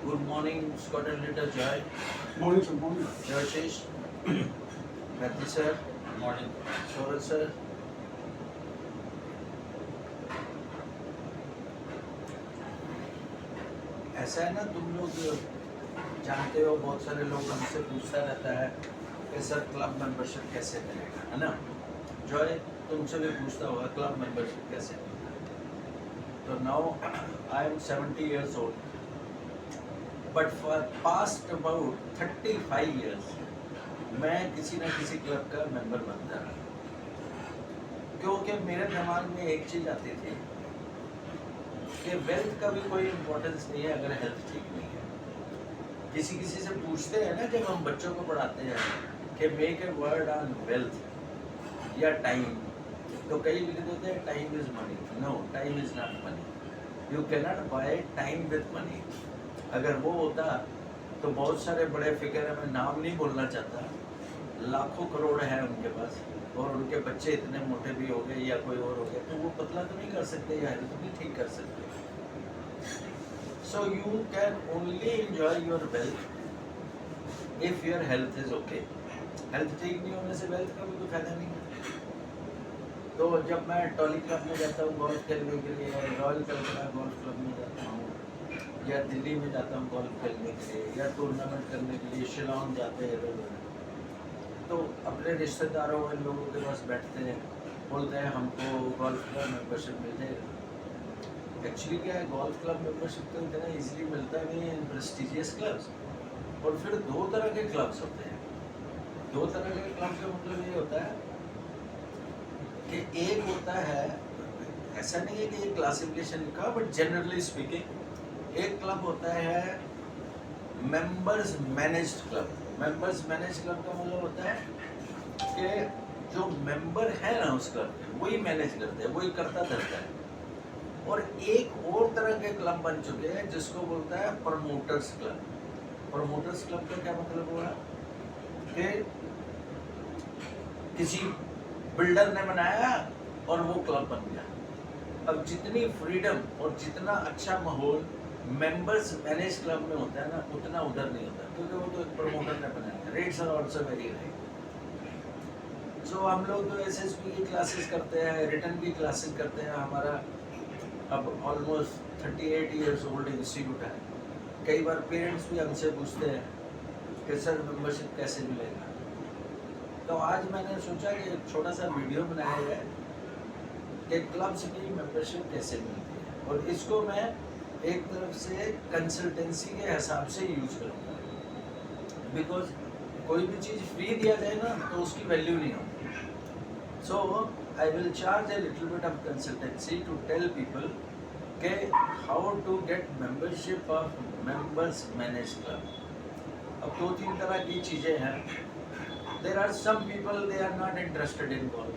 Good morning, Scott and Leader Joy. Morning, sir. Morning. Joshish. Matthew sir. Morning. Saurabh sir. ऐसा है ना, तुम लोग जानते हो, बहुत सारे लोग हमसे पूछता रहता है कि सर क्लब मेंबरशिप कैसे मिलेगा, है ना? जॉय तुमसे भी पूछता होगा क्लब मेंबरशिप कैसे मिलेगा। तो now I am 70 years old. But for past about 35 years मैं किसी ना किसी क्लब का मेंबर बनता रहा, क्योंकि मेरे दिमाग में एक चीज़ आती थी कि वेल्थ का भी कोई इम्पोर्टेंस नहीं है अगर हेल्थ ठीक नहीं है। किसी से पूछते हैं ना, जब हम बच्चों को पढ़ाते हैं कि make a word on wealth या टाइम, तो कई लिख देते हैं time is money. No, time is not money. You cannot buy time with money. अगर वो होता तो बहुत सारे बड़े फिगर है, मैं नाम नहीं बोलना चाहता, लाखों करोड़ है उनके पास, और उनके बच्चे इतने मोटे भी हो गए या कोई और हो गया, तो वो पतला तो नहीं कर सकते या हेल्थ भी ठीक कर सकते। So you can only enjoy your wealth if your health is okay. Health ठीक नहीं होने से वेल्थ का भी कोई फायदा नहीं है। तो जब मैं टॉली क्लब में जाता हूँ गोल्फ खेलने के लिए, रॉयल कलकत्ता गोल्फ क्लब में जाता हूँ, या दिल्ली में जाता हूँ गोल्फ खेलने के लिए, या टूर्नामेंट करने के लिए शिलोंग जाते हैं इधर, तो अपने रिश्तेदारों इन लोगों के पास बैठते हैं, बोलते हैं हमको गोल्फ क्लब मेंबरशिप मिल जाएगा। एक्चुअली क्या है, गोल्फ क्लब मेंबरशिप तो इतना इजीली मिलता नहीं है इन प्रेस्टिजियस क्लब्स। और फिर दो तरह के क्लब्स होते हैं। दो तरह के क्लब का मतलब ये होता है कि एक होता है, ऐसा नहीं है कि ये क्लासिफिकेशन का, बट जनरली स्पीकिंग एक क्लब होता है members managed club. Members managed club का मतलब होता है कि जो मेंबर है ना उस क्लब के, वही मैनेज करते हैं, वही करता धरता है। और एक और तरह के क्लब बन चुके हैं जिसको बोलता है प्रमोटर्स क्लब। प्रमोटर्स क्लब का क्या मतलब हुआ कि किसी बिल्डर ने बनाया और वो क्लब बन गया। अब जितनी फ्रीडम और जितना अच्छा माहौल मेंबर्स मैनेज क्लब में होता है ना, उतना उधर नहीं होता, क्योंकि वो तो एक प्रमोटर ने बनाया। Rates are also very high. So हम लोग तो एसएसपी की क्लासेस करते हैं, रिटर्न की क्लासेस करते हैं। हमारा अब ऑलमोस्ट 38 years ओल्ड इंस्टीट्यूट है। कई बार पेरेंट्स भी हमसे पूछते हैं कि सर मेंबरशिप कैसे मिलेगा। तो आज मैंने सोचा कि एक छोटा सा वीडियो बनाया जाए कि क्लब्स की मेंबरशिप कैसे मिलती है, और इसको मैं एक तरफ से कंसल्टेंसी के हिसाब से यूज करूँगा। बिकॉज कोई भी चीज़ फ्री दिया जाए ना तो उसकी वैल्यू नहीं होती। So I will charge a little bit of consultancy to tell people के how to get membership of members manage club. अब दो तीन तरह की चीज़ें हैं। There are some people they are not interested in golf.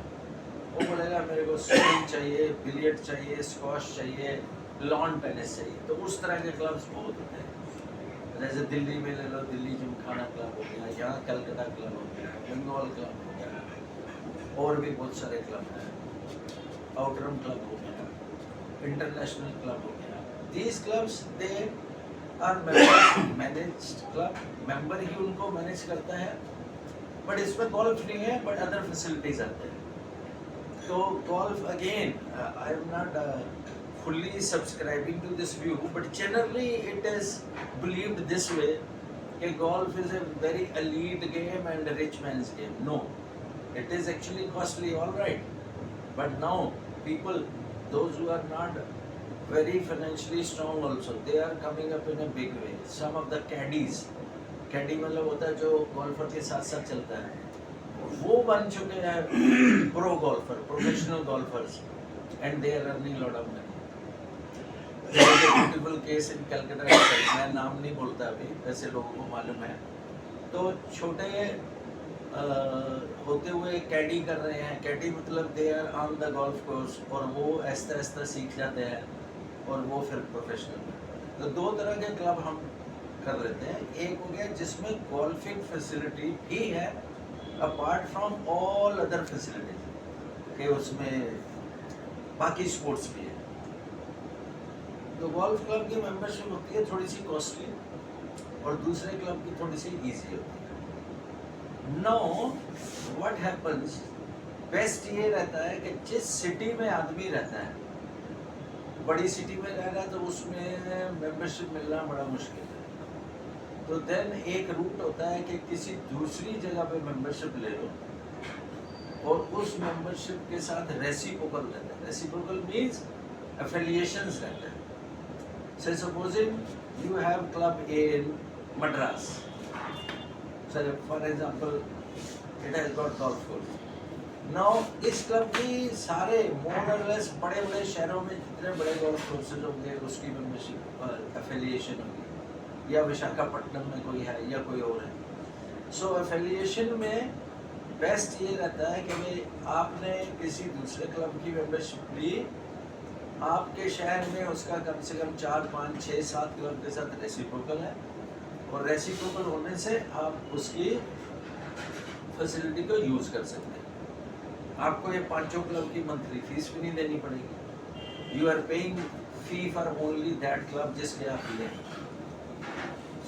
वो बोलेगा मेरे को स्विमिंग चाहिए, बिलियर्ड चाहिए, स्क्वॉश चाहिए, लॉन टेनिस चाहिए। तो उस तरह के क्लब्स बहुत होते हैं। जैसे दिल्ली में ले लो, दिल्ली जिमखाना क्लब हो गया, यहाँ कलकत्ता क्लब हो गया, बंगाल क्लब हो गया, और भी बहुत सारे क्लब हैं, आउटरम क्लब हो गया, इंटरनेशनल क्लब हो गया। These clubs they are members managed club. Member ही उनको मैनेज करता है, बट इसमें गोल्फ नहीं है, बट अदर फैसिलिटीज आते हैं। तो golf again I am not fully subscribing to this view, but generally it is believed this way that golf is a very elite game and a rich man's game. No, it is actually costly, all right, but now people, those who are not very financially strong also, they are coming up in a big way. Some of the caddies, caddy मतलब होता है जो golfer के साथ साथ चलता है, वो बन चुके हैं pro golfer, professional golfer's, and they are earning lot of money. Beautiful case in Calcutta, मैं नाम नहीं बोलता अभी, वैसे लोगों को मालूम है। तो छोटे होते हुए कैडी कर रहे हैं। कैडी मतलब they are on the golf course, और वो आहिस्ता आहिस्ता सीख जाते हैं और वो फिर प्रोफेशनल। तो दो तरह के क्लब हम कर लेते हैं। एक हो गया जिसमें गोल्फिंग फैसिलिटी भी है apart from all other facilities, कि उसमें बाकी स्पोर्ट्स भी है। तो गोल्फ क्लब की मेंबरशिप होती है थोड़ी सी कॉस्टली और दूसरे क्लब की थोड़ी सी इजी होती है। नो व्हाट हैपेंस, बेस्ट ये रहता है कि जिस सिटी में आदमी रहता है, बड़ी सिटी में रह रहा है तो उसमें मेंबरशिप मिलना बड़ा मुश्किल है, तो देन एक रूट होता है कि किसी दूसरी जगह पे मेंबरशिप ले लो और उस मेंबरशिप के साथ रेसिप्रोकल रहता है। रेसिप्रोकल मीन्स एफिलिएशंस रहते हैं। Say supposing you have club A in Madras. So for example, it has got golf course. Now इस क्लब की सारे more or less बड़े बड़े शहरों में जितने बड़े गोल्फ कोर्सेज होंगे उसकी मेंबरशिप एफिलिएशन होगी, या विशाखापट्टनम में कोई है या कोई और है। सो एफिलिएशन में बेस्ट ये रहता है कि भाई आपने किसी दूसरे क्लब की मेंबरशिप ली, आपके शहर में उसका कम से कम 4, 5, 6, 7 क्लब के साथ रेसिप्रोकल है, और रेसिप्रोकल होने से आप उसकी फैसिलिटी को यूज़ कर सकते हैं। आपको ये 5 क्लब की मंथली फीस भी नहीं देनी पड़ेगी। You are paying fee for only that club जिसके आप लिए।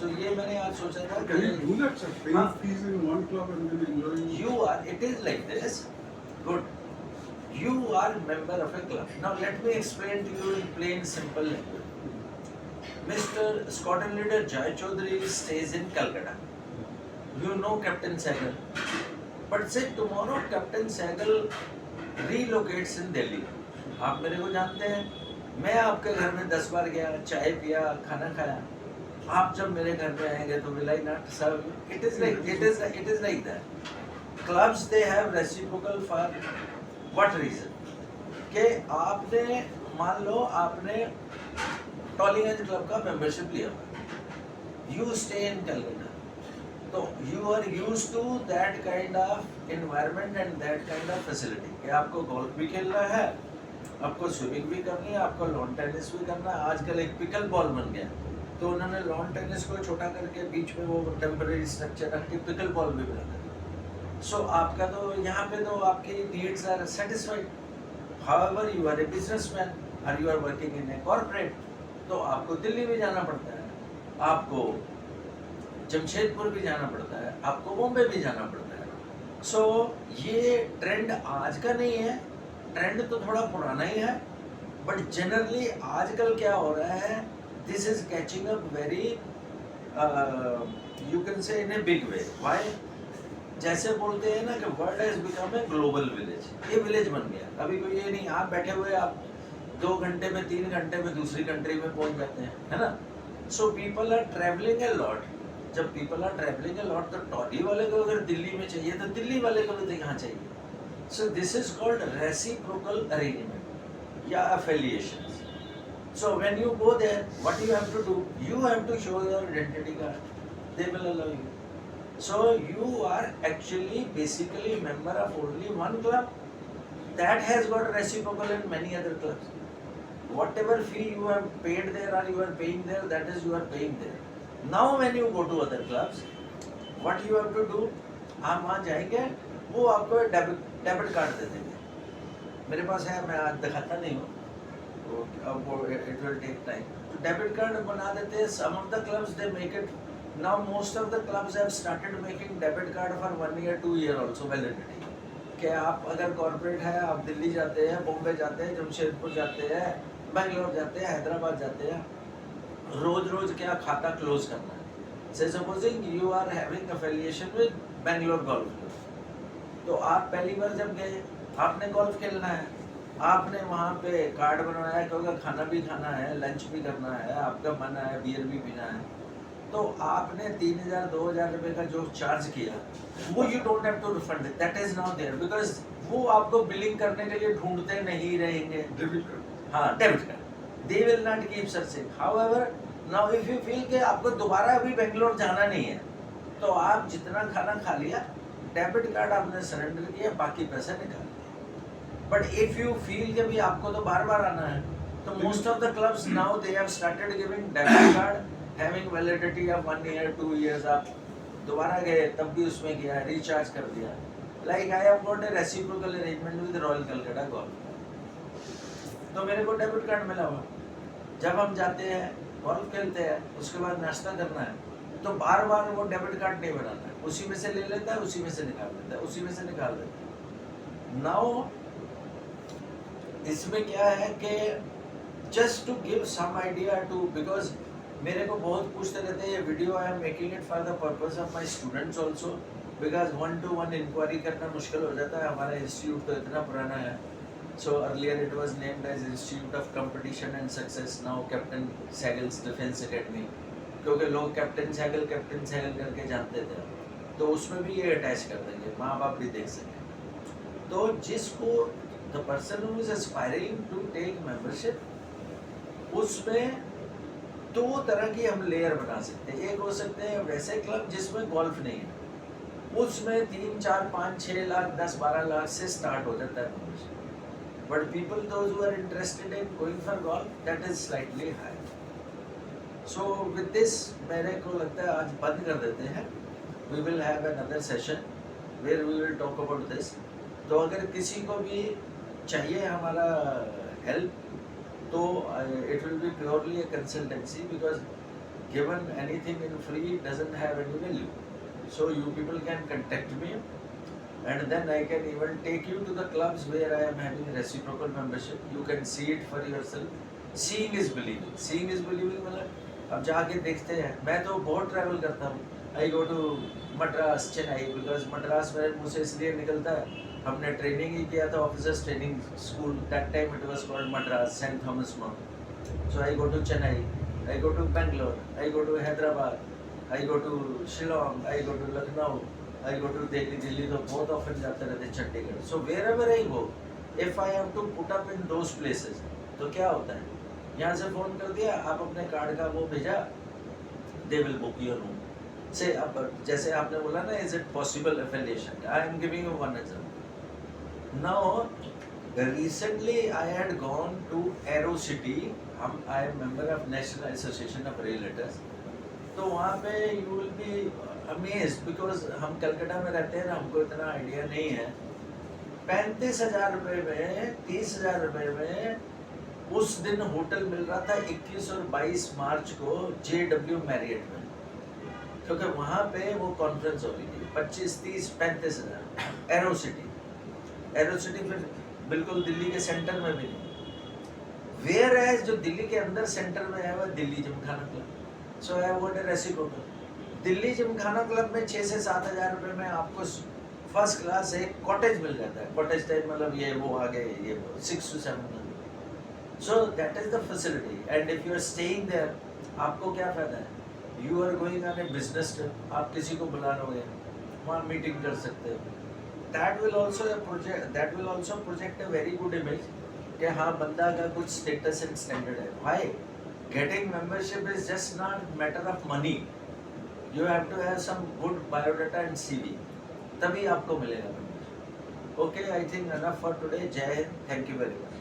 सो ये मैंने आज सोचा था you are, it is like this, good, you are member of a club. Now let me explain to you in plain simple language. Mr. Squadron Leader Jai Chaudhary stays in Calcutta. You know Captain Sehgal, but say tomorrow Captain Sehgal relocates in Delhi. आप मेरे को जानते हैं, मैं आपके घर में 10 बार गया, चाय पिया, खाना खाया, आप जब मेरे घर में आएंगे तो will I not serve you? It is like that. Clubs they have reciprocal for What reason? कि आपने मान लो आपने टॉलीगंज क्लब का मेंबरशिप लिया, यू स्टे इन कलकत्ता, तो you are use to that kind of environment and that kind of facility कि आपको गोल्फ भी खेलना है, आपको स्विमिंग भी करनी है, आपको लॉन टेनिस भी करना है। आजकल एक पिकल बॉल बन गया, तो उन्होंने लॉन टेनिस को छोटा करके बीच में वो टेम्परेरी स्ट्रक्चर रख के पिकल बॉल भी बना दिया। सो आपका तो यहाँ पे तो आपकी needs are satisfied. However you are a businessman और you are working in a corporate, तो आपको दिल्ली भी जाना पड़ता है, आपको जमशेदपुर भी जाना पड़ता है, आपको बॉम्बे भी जाना पड़ता है। सो ये ट्रेंड आज का नहीं है, ट्रेंड तो थोड़ा पुराना ही है, बट जनरली आजकल क्या हो रहा है, this is catching up very you can say in a big way. Why? जैसे बोलते हैं ना कि world has become a global village, ये विलेज बन गया। अभी कोई ये नहीं आप बैठे हुए आप 2 घंटे में 3 घंटे में दूसरी कंट्री में पहुंच जाते हैं, है ना। So people are travelling a lot. जब people are travelling a lot तो टॉली वाले को अगर दिल्ली में चाहिए तो दिल्ली वाले को भी तो यहाँ चाहिए। So this is called reciprocal arrangement या affiliations. So when you go there what you have to do, you have to show your identity card, they will allow you. So you are actually basically member of only one club that has got reciprocal in many other clubs. Whatever fee you have paid there or you are paying there, that is you are paying there. Now when you go to other clubs, what you have to do, आप वहाँ जाएंगे, वो आपको debit card दे देंगे। मेरे पास है, मैं आज दिखाता नहीं हूँ, अब वो it will take time. Debit card बना देते हैं। Some of the clubs they make it. Now most of the clubs have started making debit card for 1 year, 2 year also validity. कि आप अगर कॉर्पोरेट है, आप दिल्ली जाते हैं, बॉम्बे जाते हैं, जमशेदपुर जाते हैं, बेंगलोर जाते हैं, हैदराबाद जाते हैं, रोज क्या खाता क्लोज करना है। Say supposing you are having affiliation with Bangalore golf club, तो आप पहली बार जब गए, आपने गोल्फ खेलना है, आपने वहाँ पे कार्ड बनवाया है, क्योंकि खाना भी खाना है, लंच भी करना है, आपका मन है बियर भी पीना है, तो आपने 3000 2000 रुपए का जो चार्ज किया वो you don't have to refund it, that is now there, because वो आपको बिलिंग करने के लिए ढूंढते नहीं रहेंगे। डेबिट कार्ड, हाँ debit card, they will not keep searching. However now if you feel कि आपको दोबारा अभी बेंगलोर जाना नहीं है, तो आप जितना खाना खा लिया, डेबिट कार्ड आपने सरेंडर किया, बाकी पैसे निकाल लिया। बट इफ यू फील कि भी आपको तो बार बार आना है, तो most of the clubs now they have started giving debit card having validity of 1 year 2 years। आप दोबारा गए तब भी उसमें गया, रिचार्ज कर दिया। Like I have got a reciprocal arrangement with royal Calcutta golf, तो मेरे को डेबिट कार्ड मिला हुआ। जब हम जाते हैं गोल्फ खेलते हैं, उसके बाद नाश्ता करना है, तो बार बार वो डेबिट कार्ड नहीं बनाना है, उसी में से ले लेता है, उसी में से निकाल लेता है, उसी में से निकाल लेता है। नाउ इसमें क्या है कि just to give some idea to, because मेरे को बहुत पूछते रहते हैं ये video I am making it for the purpose of my students also, because 1-to-1 inquiry करना मुश्किल हो जाता है। हमारा इंस्टीट्यूट तो इतना पुराना है, so earlier it was named as institute of competition and success, now captain Saigal's defence academy, क्योंकि लोग कैप्टन सैगल करके जानते थे, तो उसमें भी ये अटैच कर देंगे, माँ बाप भी देख सकें। तो जिसको the person who is aspiring to take membership, उसमें दो तरह की हम लेयर बना सकते हैं। एक हो सकते हैं वैसे क्लब जिसमें गोल्फ नहीं है, उसमें 3, 4, 5, 6 लाख 10, 12 लाख से स्टार्ट हो जाता है membership. But people those who are interested in going for golf, that is slightly high. So with this मेरे को लगता है आज बंद कर देते हैं। We will have another session where we will talk about this. तो अगर किसी को भी चाहिए हमारा हेल्प, तो it will be purely a consultancy, because given anything in free doesn't have any value. So you people can contact me, and then I can even take you to the clubs where I am having reciprocal membership. You can see it for yourself. Seeing is believing. Seeing is believing मतलब अब जाके देखते हैं। मैं तो बहुत travel करता हूँ। I go to Madras, Chennai, because Madras मेरे मुँह से इसलिए निकलता है, हमने ट्रेनिंग ही किया था, officers training school, that time it was called Madras, Saint Thomas Mount. So I go to Chennai, I go to Bangalore, I go to Hyderabad, I go to Shillong, I go to Lucknow, I go to Delhi. Delhi तो बहुत ऑफन जाते रहते, Chandigarh. So wherever I go, if I have to put up in those places, तो क्या होता है, यहाँ से फ़ोन कर दिया, आप अपने कार्ड का वो भेजा, they will book your room से। अब जैसे आपने बोला ना, is it possible affiliation, I am giving you one example. Now, recently I had gone to Aero City. I am member of National Association of Realtors. तो वहाँ पे you will be amazed, because हम कलकत्ता में रहते हैं ना, हमको इतना आइडिया नहीं है। 35,000 रुपये में, 30,000 रुपये में उस दिन होटल मिल रहा था 21 और 22 मार्च को JW मैरियट में, क्योंकि वहाँ पे वो कॉन्फ्रेंस हो रही थी। 25, 30, 35,000 एरो सिटी। एरो सिटी फिर बिल्कुल दिल्ली के सेंटर में भी नहीं। वेयर एज जो दिल्ली के अंदर सेंटर में है, वह Delhi Gymkhana club. So I want A reciprocal. Delhi Gymkhana club में 6 से 7 हज़ार रुपये में आपको फर्स्ट क्लास एक कॉटेज मिल जाता है। कॉटेज टाइप मतलब ये वो आगे ये 6 to 7 month. So that is the facility, and if you are staying there, आपको क्या फायदा है, you are going on a business trip, आप किसी को बुला लोगे, वहाँ मीटिंग कर सकते हो। That will also project a very good image कि हाँ बंदा का कुछ status and standard है। Why? Getting membership is just not matter of money. You have to have some good biodata and CV. तभी आपको मिलेगा membership. Okay, I think enough for today. जय Hind. Thank you very much.